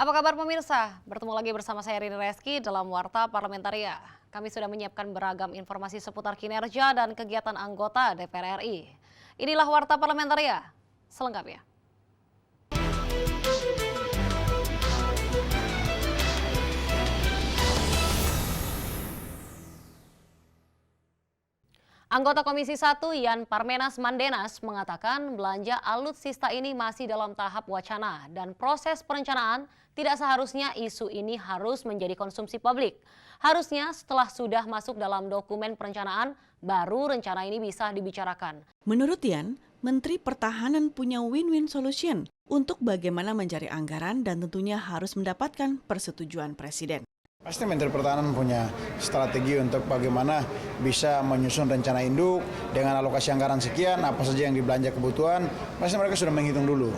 Apa kabar pemirsa? Bertemu lagi bersama saya Rini Reski dalam Warta Parlamentaria. Kami sudah menyiapkan beragam informasi seputar kinerja dan kegiatan anggota DPR RI. Inilah Warta Parlamentaria selengkapnya. Anggota Komisi 1 Yan Parmenas Mandenas mengatakan belanja alutsista ini masih dalam tahap wacana dan proses perencanaan tidak seharusnya isu ini harus menjadi konsumsi publik. Harusnya setelah sudah masuk dalam dokumen perencanaan, baru rencana ini bisa dibicarakan. Menurut Yan, Menteri Pertahanan punya win-win solution untuk bagaimana mencari anggaran dan tentunya harus mendapatkan persetujuan Presiden. Pasti Menteri Pertahanan punya strategi untuk bagaimana bisa menyusun rencana induk dengan alokasi anggaran sekian, apa saja yang dibelanja kebutuhan, pasti mereka sudah menghitung dulu.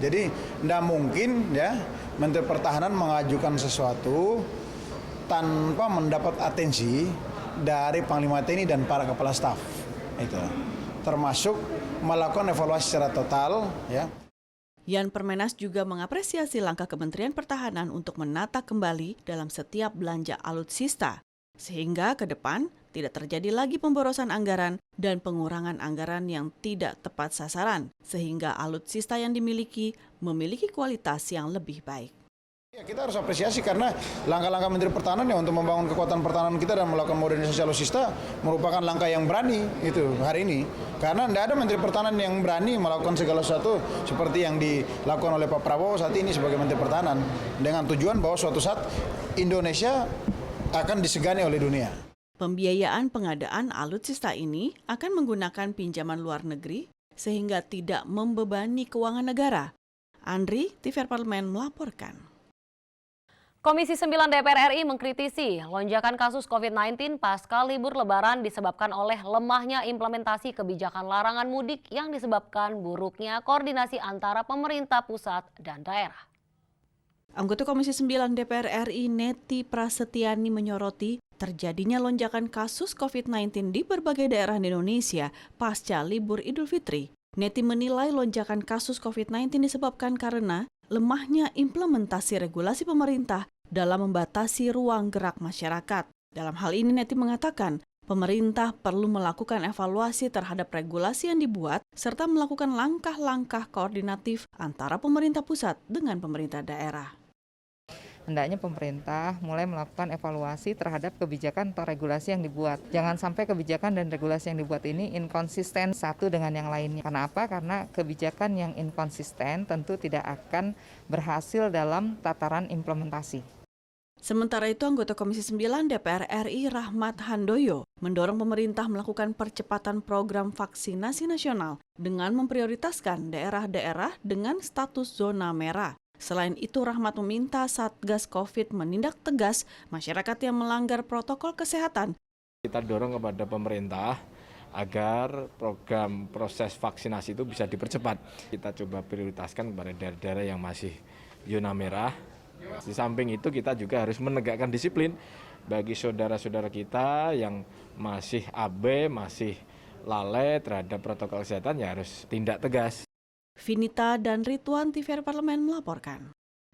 Jadi tidak mungkin ya Menteri Pertahanan mengajukan sesuatu tanpa mendapat atensi dari Panglima TNI dan para kepala staf. Termasuk melakukan evaluasi secara total ya. Yan Parmenas juga mengapresiasi langkah Kementerian Pertahanan untuk menata kembali dalam setiap belanja alutsista, sehingga ke depan tidak terjadi lagi pemborosan anggaran dan pengurangan anggaran yang tidak tepat sasaran, sehingga alutsista yang dimiliki memiliki kualitas yang lebih baik. Ya, kita harus apresiasi karena langkah-langkah Menteri Pertahanan ya untuk membangun kekuatan pertahanan kita dan melakukan modernisasi alutsista merupakan langkah yang berani itu hari ini. Karena tidak ada Menteri Pertahanan yang berani melakukan segala sesuatu seperti yang dilakukan oleh Pak Prabowo saat ini sebagai Menteri Pertahanan dengan tujuan bahwa suatu saat Indonesia akan disegani oleh dunia. Pembiayaan pengadaan alutsista ini akan menggunakan pinjaman luar negeri sehingga tidak membebani keuangan negara. Andri, TVR Parlemen melaporkan. Komisi 9 DPR RI mengkritisi lonjakan kasus COVID-19 pasca libur lebaran disebabkan oleh lemahnya implementasi kebijakan larangan mudik yang disebabkan buruknya koordinasi antara pemerintah pusat dan daerah. Anggota Komisi 9 DPR RI Neti Prasetyani menyoroti terjadinya lonjakan kasus COVID-19 di berbagai daerah di Indonesia pasca libur Idul Fitri. Neti menilai lonjakan kasus COVID-19 disebabkan karena lemahnya implementasi regulasi pemerintah dalam membatasi ruang gerak masyarakat. Dalam hal ini Neti mengatakan, pemerintah perlu melakukan evaluasi terhadap regulasi yang dibuat serta melakukan langkah-langkah koordinatif antara pemerintah pusat dengan pemerintah daerah. Hendaknya pemerintah mulai melakukan evaluasi terhadap kebijakan atau regulasi yang dibuat. Jangan sampai kebijakan dan regulasi yang dibuat ini inkonsisten satu dengan yang lainnya. Karena apa? Karena kebijakan yang inkonsisten tentu tidak akan berhasil dalam tataran implementasi. Sementara itu, anggota Komisi 9 DPR RI Rahmat Handoyo mendorong pemerintah melakukan percepatan program vaksinasi nasional dengan memprioritaskan daerah-daerah dengan status zona merah. Selain itu, Rahmat meminta Satgas COVID menindak tegas masyarakat yang melanggar protokol kesehatan. Kita dorong kepada pemerintah agar program proses vaksinasi itu bisa dipercepat. Kita coba prioritaskan kepada daerah-daerah yang masih zona merah. Di samping itu kita juga harus menegakkan disiplin bagi saudara-saudara kita yang masih abai, masih lalai terhadap protokol kesehatan, ya harus tindak tegas. Vinita dan Ridwan, TVR Parlemen melaporkan.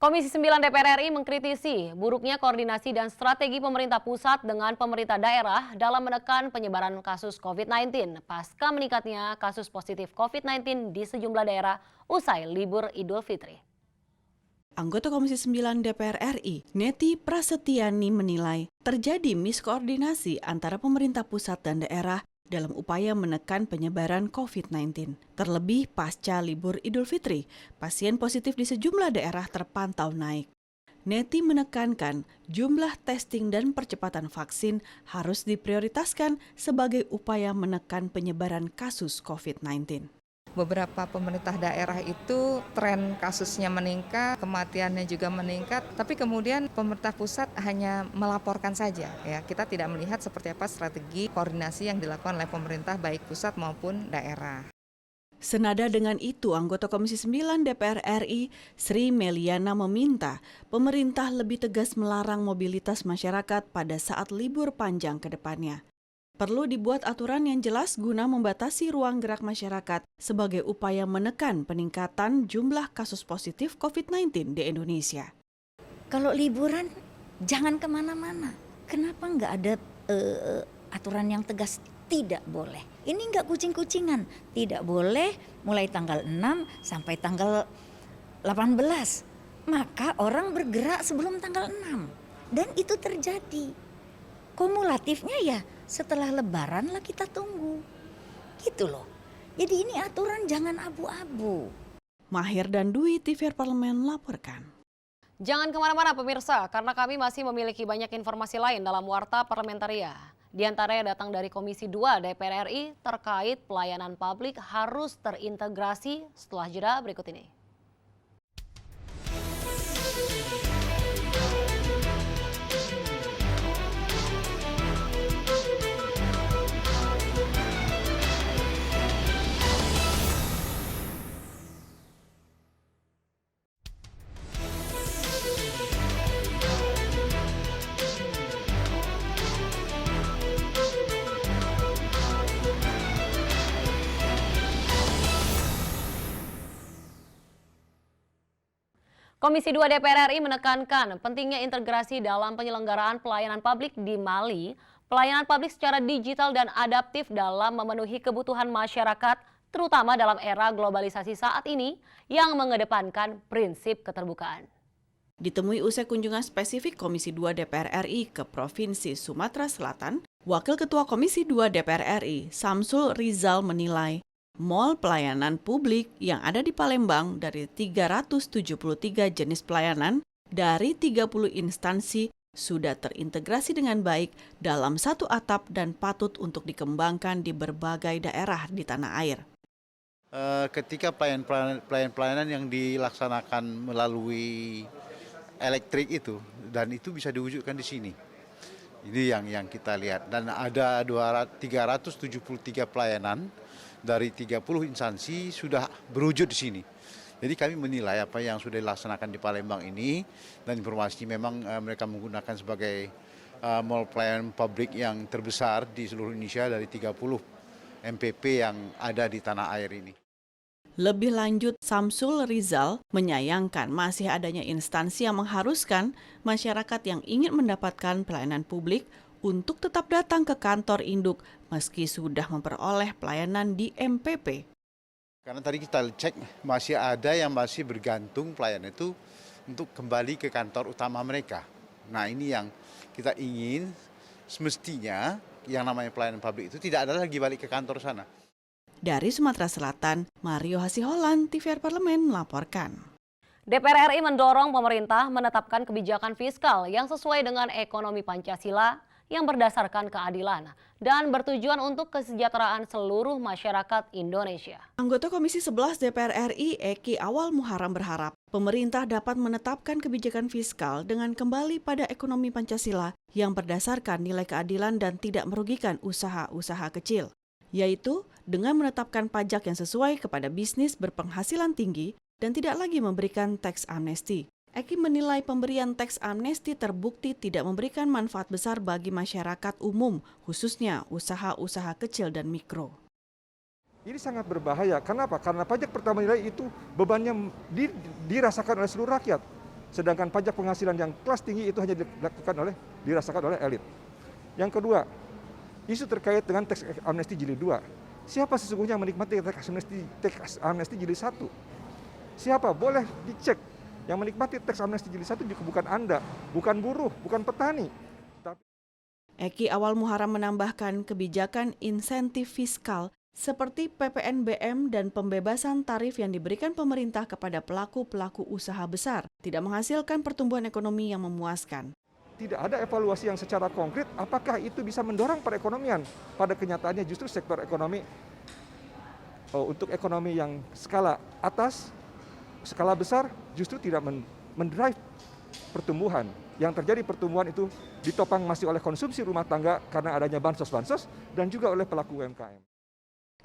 Komisi 9 DPR RI mengkritisi buruknya koordinasi dan strategi pemerintah pusat dengan pemerintah daerah dalam menekan penyebaran kasus COVID-19 pasca meningkatnya kasus positif COVID-19 di sejumlah daerah usai libur Idul Fitri. Anggota Komisi 9 DPR RI, Neti Prasetyani menilai terjadi miskoordinasi antara pemerintah pusat dan daerah dalam upaya menekan penyebaran COVID-19. Terlebih pasca libur Idul Fitri, pasien positif di sejumlah daerah terpantau naik. Neti menekankan jumlah testing dan percepatan vaksin harus diprioritaskan sebagai upaya menekan penyebaran kasus COVID-19. Beberapa pemerintah daerah itu tren kasusnya meningkat, kematiannya juga meningkat, tapi kemudian pemerintah pusat hanya melaporkan saja. Ya, kita tidak melihat seperti apa strategi koordinasi yang dilakukan oleh pemerintah baik pusat maupun daerah. Senada dengan itu, anggota Komisi 9 DPR RI, Sri Meliana meminta pemerintah lebih tegas melarang mobilitas masyarakat pada saat libur panjang ke depannya. Perlu dibuat aturan yang jelas guna membatasi ruang gerak masyarakat sebagai upaya menekan peningkatan jumlah kasus positif COVID-19 di Indonesia. Kalau liburan jangan kemana-mana. Kenapa nggak ada aturan yang tegas? Tidak boleh. Ini nggak kucing-kucingan. Tidak boleh mulai tanggal 6 sampai tanggal 18. Maka orang bergerak sebelum tanggal 6. Dan itu terjadi. Kumulatifnya ya setelah lebaran lah kita tunggu. Gitu loh. Jadi ini aturan jangan abu-abu. Mahir dan Dwi, TVR Parlemen melaporkan. Jangan kemana-mana pemirsa, karena kami masih memiliki banyak informasi lain dalam Warta Parlamentaria. Di antaranya datang dari Komisi 2 DPR RI terkait pelayanan publik harus terintegrasi setelah jeda berikut ini. Komisi 2 DPR RI menekankan pentingnya integrasi dalam penyelenggaraan pelayanan publik di Mali, pelayanan publik secara digital dan adaptif dalam memenuhi kebutuhan masyarakat, terutama dalam era globalisasi saat ini yang mengedepankan prinsip keterbukaan. Ditemui usai kunjungan spesifik Komisi 2 DPR RI ke Provinsi Sumatera Selatan, Wakil Ketua Komisi 2 DPR RI, Samsul Rizal menilai mal pelayanan publik yang ada di Palembang dari 373 jenis pelayanan dari 30 instansi sudah terintegrasi dengan baik dalam satu atap dan patut untuk dikembangkan di berbagai daerah di tanah air. Ketika pelayanan yang dilaksanakan melalui elektrik itu, dan itu bisa diwujudkan di sini. Ini yang kita lihat. Dan ada 373 pelayanan dari 30 instansi sudah berwujud di sini. Jadi kami menilai apa yang sudah dilaksanakan di Palembang ini, dan informasi memang mereka menggunakan sebagai mall pelayanan publik yang terbesar di seluruh Indonesia dari 30 MPP yang ada di tanah air ini. Lebih lanjut, Samsul Rizal menyayangkan masih adanya instansi yang mengharuskan masyarakat yang ingin mendapatkan pelayanan publik untuk tetap datang ke kantor induk meski sudah memperoleh pelayanan di MPP. Karena tadi kita cek masih ada yang masih bergantung pelayanan itu untuk kembali ke kantor utama mereka. Nah ini yang kita ingin, semestinya yang namanya pelayanan publik itu tidak ada lagi balik ke kantor sana. Dari Sumatera Selatan, Mario Hasiholan, TVR Parlemen melaporkan. DPR RI mendorong pemerintah menetapkan kebijakan fiskal yang sesuai dengan ekonomi Pancasila yang berdasarkan keadilan dan bertujuan untuk kesejahteraan seluruh masyarakat Indonesia. Anggota Komisi 11 DPR RI Eki Awal Muharam berharap pemerintah dapat menetapkan kebijakan fiskal dengan kembali pada ekonomi Pancasila yang berdasarkan nilai keadilan dan tidak merugikan usaha-usaha kecil, yaitu dengan menetapkan pajak yang sesuai kepada bisnis berpenghasilan tinggi dan tidak lagi memberikan teks amnesti. Eki menilai pemberian teks amnesti terbukti tidak memberikan manfaat besar bagi masyarakat umum, khususnya usaha-usaha kecil dan mikro. Ini sangat berbahaya. Kenapa? Karena pajak pertama nilai itu bebannya dirasakan oleh seluruh rakyat. Sedangkan pajak penghasilan yang kelas tinggi itu hanya dirasakan oleh elit. Yang kedua, isu terkait dengan teks amnesti jilid 2. Siapa sesungguhnya yang menikmati teks amnesti jilid 1? Siapa? Boleh dicek. Yang menikmati teks amnesti jilid 1 juga bukan Anda, bukan buruh, bukan petani. Eki Awal Muharam menambahkan kebijakan insentif fiskal seperti PPNBM dan pembebasan tarif yang diberikan pemerintah kepada pelaku-pelaku usaha besar tidak menghasilkan pertumbuhan ekonomi yang memuaskan. Tidak ada evaluasi yang secara konkret apakah itu bisa mendorong perekonomian. Pada kenyataannya justru sektor ekonomi untuk ekonomi yang skala atas, skala besar justru tidak mendrive pertumbuhan. Yang terjadi pertumbuhan itu ditopang masih oleh konsumsi rumah tangga karena adanya bansos-bansos dan juga oleh pelaku UMKM.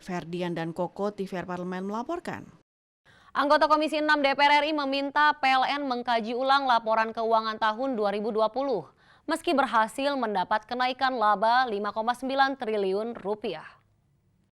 Ferdian dan Koko, TVR Parlemen melaporkan. Anggota Komisi 6 DPR RI meminta PLN mengkaji ulang laporan keuangan tahun 2020 meski berhasil mendapat kenaikan laba 5,9 triliun rupiah.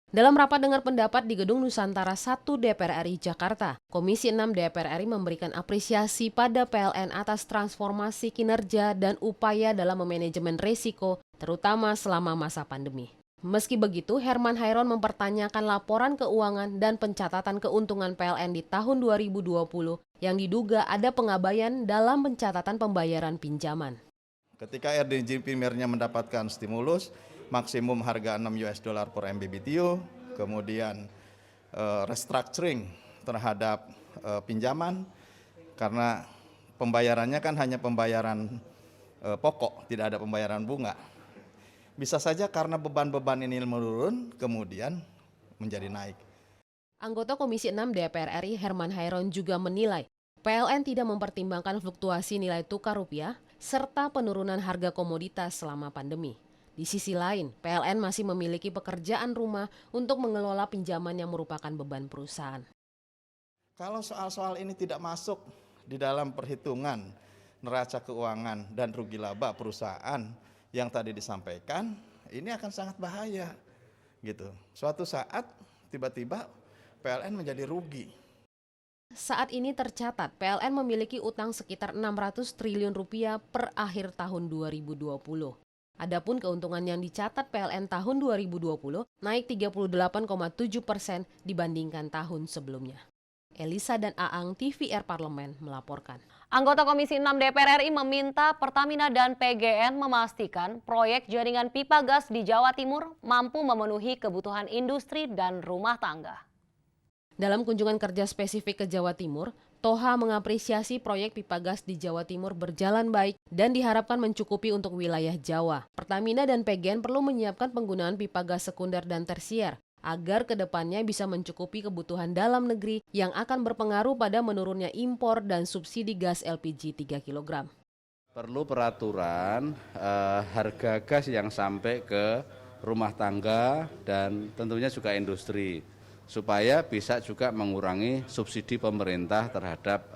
Dalam rapat dengar pendapat di Gedung Nusantara 1 DPR RI Jakarta, Komisi 6 DPR RI memberikan apresiasi pada PLN atas transformasi kinerja dan upaya dalam memanajemen risiko, terutama selama masa pandemi. Meski begitu, Herman Hairon mempertanyakan laporan keuangan dan pencatatan keuntungan PLN di tahun 2020 yang diduga ada pengabaian dalam pencatatan pembayaran pinjaman. Ketika RDJ primernya mendapatkan stimulus, maksimum harga $6 per MMBTU, kemudian restructuring terhadap pinjaman, karena pembayarannya kan hanya pembayaran pokok, tidak ada pembayaran bunga. Bisa saja karena beban-beban ini menurun, kemudian menjadi naik. Anggota Komisi 6 DPR RI Herman Hairon juga menilai PLN tidak mempertimbangkan fluktuasi nilai tukar rupiah serta penurunan harga komoditas selama pandemi. Di sisi lain, PLN masih memiliki pekerjaan rumah untuk mengelola pinjaman yang merupakan beban perusahaan. Kalau soal-soal ini tidak masuk di dalam perhitungan neraca keuangan dan rugi laba perusahaan yang tadi disampaikan, ini akan sangat bahaya. Gitu. Suatu saat tiba-tiba PLN menjadi rugi. Saat ini tercatat PLN memiliki utang sekitar 600 triliun rupiah per akhir tahun 2020. Adapun keuntungan yang dicatat PLN tahun 2020 naik 38,7% dibandingkan tahun sebelumnya. Elisa dan Aang TVR Parlemen melaporkan. Anggota Komisi 6 DPR RI meminta Pertamina dan PGN memastikan proyek jaringan pipa gas di Jawa Timur mampu memenuhi kebutuhan industri dan rumah tangga. Dalam kunjungan kerja spesifik ke Jawa Timur, Toha mengapresiasi proyek pipa gas di Jawa Timur berjalan baik dan diharapkan mencukupi untuk wilayah Jawa. Pertamina dan PGN perlu menyiapkan penggunaan pipa gas sekunder dan tersier agar kedepannya bisa mencukupi kebutuhan dalam negeri yang akan berpengaruh pada menurunnya impor dan subsidi gas LPG 3 kg. Perlu peraturan harga gas yang sampai ke rumah tangga dan tentunya juga industri, supaya bisa juga mengurangi subsidi pemerintah terhadap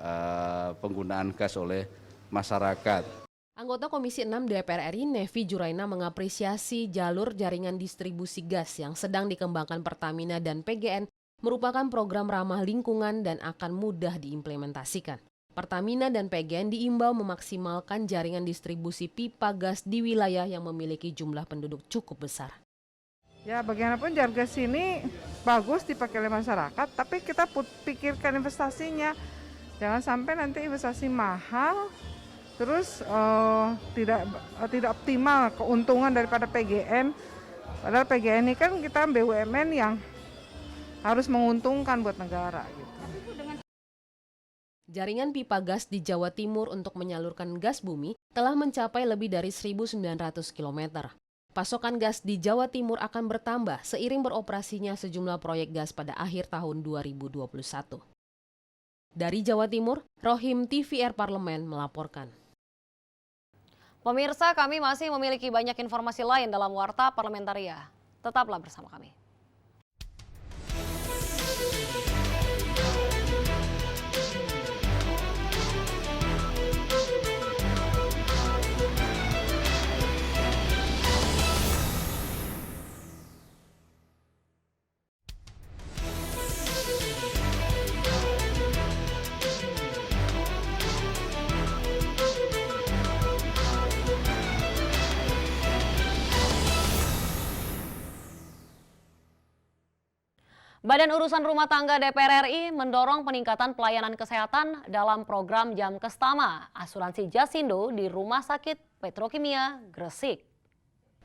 penggunaan gas oleh masyarakat. Anggota Komisi 6 DPR RI Nevi Juraina mengapresiasi jalur jaringan distribusi gas yang sedang dikembangkan Pertamina dan PGN merupakan program ramah lingkungan dan akan mudah diimplementasikan. Pertamina dan PGN diimbau memaksimalkan jaringan distribusi pipa gas di wilayah yang memiliki jumlah penduduk cukup besar. Ya, bagaimanapun jalur gas ini bagus dipakai oleh masyarakat, tapi kita pikirkan investasinya. Jangan sampai nanti investasi mahal, terus tidak optimal keuntungan daripada PGN. Padahal PGN ini kan kita BUMN yang harus menguntungkan buat negara. Gitu. Jaringan pipa gas di Jawa Timur untuk menyalurkan gas bumi telah mencapai lebih dari 1.900 km. Pasokan gas di Jawa Timur akan bertambah seiring beroperasinya sejumlah proyek gas pada akhir tahun 2021. Dari Jawa Timur, Rohim TVR Parlemen melaporkan. Pemirsa, kami masih memiliki banyak informasi lain dalam Warta Parlamentaria. Tetaplah bersama kami. Badan Urusan Rumah Tangga DPR RI mendorong peningkatan pelayanan kesehatan dalam program Jam Kestama Asuransi Jasindo di Rumah Sakit Petrokimia Gresik.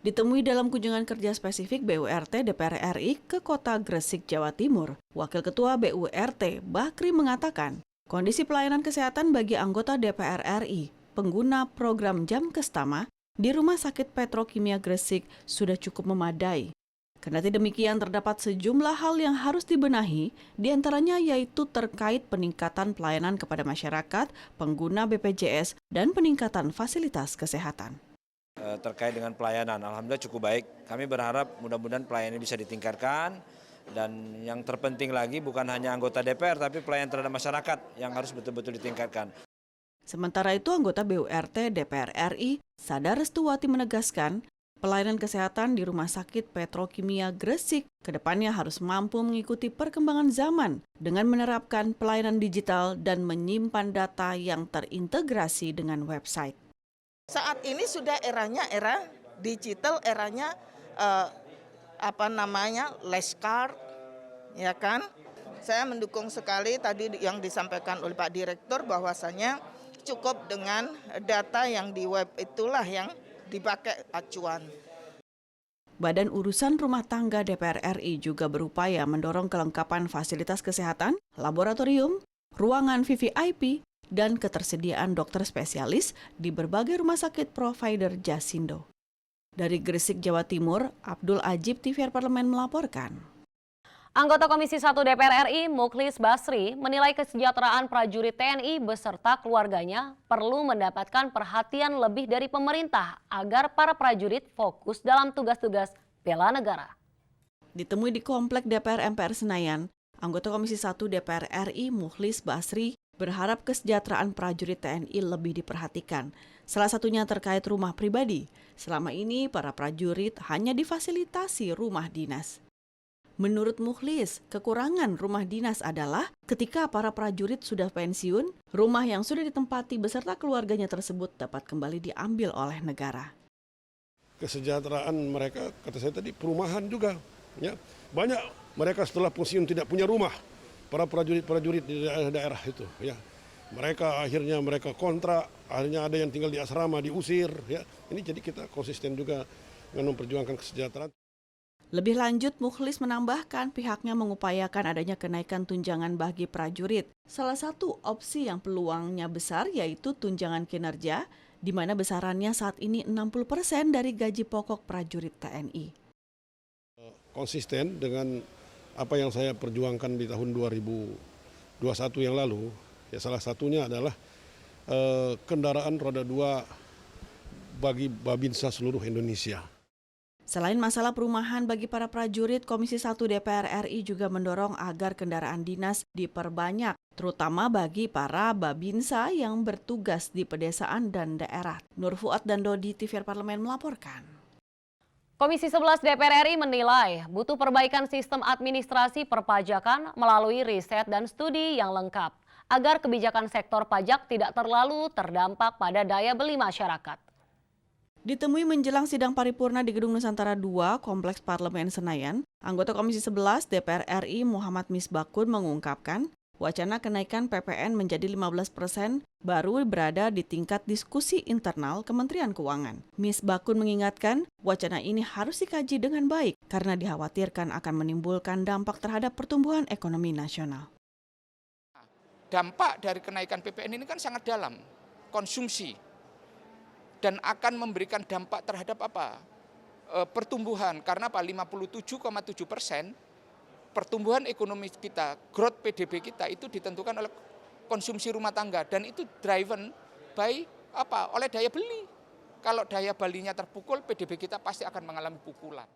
Ditemui dalam kunjungan kerja spesifik BURT DPR RI ke kota Gresik, Jawa Timur, Wakil Ketua BURT Bakri mengatakan, kondisi pelayanan kesehatan bagi anggota DPR RI pengguna program Jam Kestama di Rumah Sakit Petrokimia Gresik sudah cukup memadai. Kendati demikian, terdapat sejumlah hal yang harus dibenahi, diantaranya yaitu terkait peningkatan pelayanan kepada masyarakat, pengguna BPJS, dan peningkatan fasilitas kesehatan. Terkait dengan pelayanan, alhamdulillah cukup baik. Kami berharap mudah-mudahan pelayanan bisa ditingkatkan, dan yang terpenting lagi bukan hanya anggota DPR, tapi pelayanan terhadap masyarakat yang harus betul-betul ditingkatkan. Sementara itu, anggota BURT DPR RI, Sada Restuwati menegaskan, Pelayanan kesehatan di Rumah Sakit Petrokimia Gresik kedepannya harus mampu mengikuti perkembangan zaman dengan menerapkan pelayanan digital dan menyimpan data yang terintegrasi dengan website. Saat ini sudah eranya era digital, eranya leskar, ya kan? Saya mendukung sekali tadi yang disampaikan oleh Pak Direktur bahwasanya cukup dengan data yang di web itulah yang dipakai acuan. Badan Urusan Rumah Tangga DPR RI juga berupaya mendorong kelengkapan fasilitas kesehatan, laboratorium, ruangan VVIP, dan ketersediaan dokter spesialis di berbagai rumah sakit provider Jasindo. Dari Gresik, Jawa Timur, Abdul Ajib, TVR Parlemen melaporkan. Anggota Komisi 1 DPR RI, Mukhlis Basri, menilai kesejahteraan prajurit TNI beserta keluarganya perlu mendapatkan perhatian lebih dari pemerintah agar para prajurit fokus dalam tugas-tugas bela negara. Ditemui di Komplek DPR MPR Senayan, anggota Komisi 1 DPR RI, Mukhlis Basri, berharap kesejahteraan prajurit TNI lebih diperhatikan. Salah satunya terkait rumah pribadi. Selama ini, para prajurit hanya difasilitasi rumah dinas. Menurut Mukhlis, kekurangan rumah dinas adalah ketika para prajurit sudah pensiun, rumah yang sudah ditempati beserta keluarganya tersebut dapat kembali diambil oleh negara. Kesejahteraan mereka, kata saya tadi, perumahan juga. Ya. Banyak mereka setelah pensiun tidak punya rumah, para prajurit-prajurit di daerah-daerah itu. Ya. Mereka akhirnya kontrak, akhirnya ada yang tinggal di asrama, diusir. Ya. Ini jadi kita konsisten juga dengan memperjuangkan kesejahteraan. Lebih lanjut, Mukhlis menambahkan pihaknya mengupayakan adanya kenaikan tunjangan bagi prajurit. Salah satu opsi yang peluangnya besar yaitu tunjangan kinerja, di mana besarannya saat ini 60% dari gaji pokok prajurit TNI. Konsisten dengan apa yang saya perjuangkan di tahun 2021 yang lalu, ya salah satunya adalah kendaraan roda 2 bagi Babinsa seluruh Indonesia. Selain masalah perumahan bagi para prajurit, Komisi 1 DPR RI juga mendorong agar kendaraan dinas diperbanyak, terutama bagi para Babinsa yang bertugas di pedesaan dan daerah. Nur Fuad dan Dodi, TVR Parlemen melaporkan. Komisi 11 DPR RI menilai butuh perbaikan sistem administrasi perpajakan melalui riset dan studi yang lengkap, agar kebijakan sektor pajak tidak terlalu terdampak pada daya beli masyarakat. Ditemui menjelang sidang paripurna di Gedung Nusantara II, Kompleks Parlemen Senayan, anggota Komisi 11 DPR RI Muhammad Misbakun mengungkapkan wacana kenaikan PPN menjadi 15% baru berada di tingkat diskusi internal Kementerian Keuangan. Misbakun mengingatkan wacana ini harus dikaji dengan baik karena dikhawatirkan akan menimbulkan dampak terhadap pertumbuhan ekonomi nasional. Dampak dari kenaikan PPN ini kan sangat dalam, konsumsi. Dan akan memberikan dampak terhadap apa? Pertumbuhan, karena apa? 57,7% pertumbuhan ekonomi kita, growth PDB kita itu ditentukan oleh konsumsi rumah tangga dan itu driven by apa? Oleh daya beli. Kalau daya belinya terpukul, PDB kita pasti akan mengalami pukulan.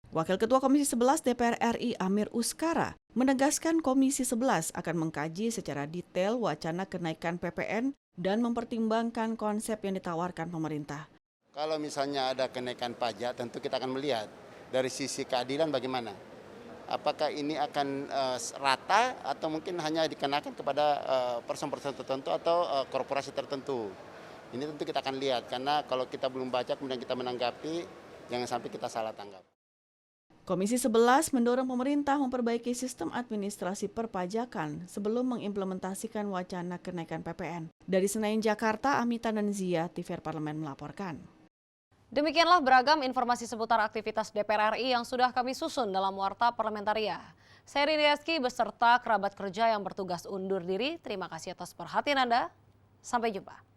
Wakil Ketua Komisi 11 DPR RI Amir Uskara menegaskan Komisi 11 akan mengkaji secara detail wacana kenaikan PPN dan mempertimbangkan konsep yang ditawarkan pemerintah. Kalau misalnya ada kenaikan pajak, tentu kita akan melihat dari sisi keadilan bagaimana. Apakah ini akan rata atau mungkin hanya dikenakan kepada person-person tertentu atau korporasi tertentu. Ini tentu kita akan lihat, karena kalau kita belum baca kemudian kita menanggapi, jangan sampai kita salah tanggap. Komisi 11 mendorong pemerintah memperbaiki sistem administrasi perpajakan sebelum mengimplementasikan wacana kenaikan PPN. Dari Senayan, Jakarta, Amita dan Zia, TVR Parlemen melaporkan. Demikianlah beragam informasi seputar aktivitas DPR RI yang sudah kami susun dalam Warta Parlamentaria. Saya Rini Reski beserta kerabat kerja yang bertugas undur diri. Terima kasih atas perhatian Anda. Sampai jumpa.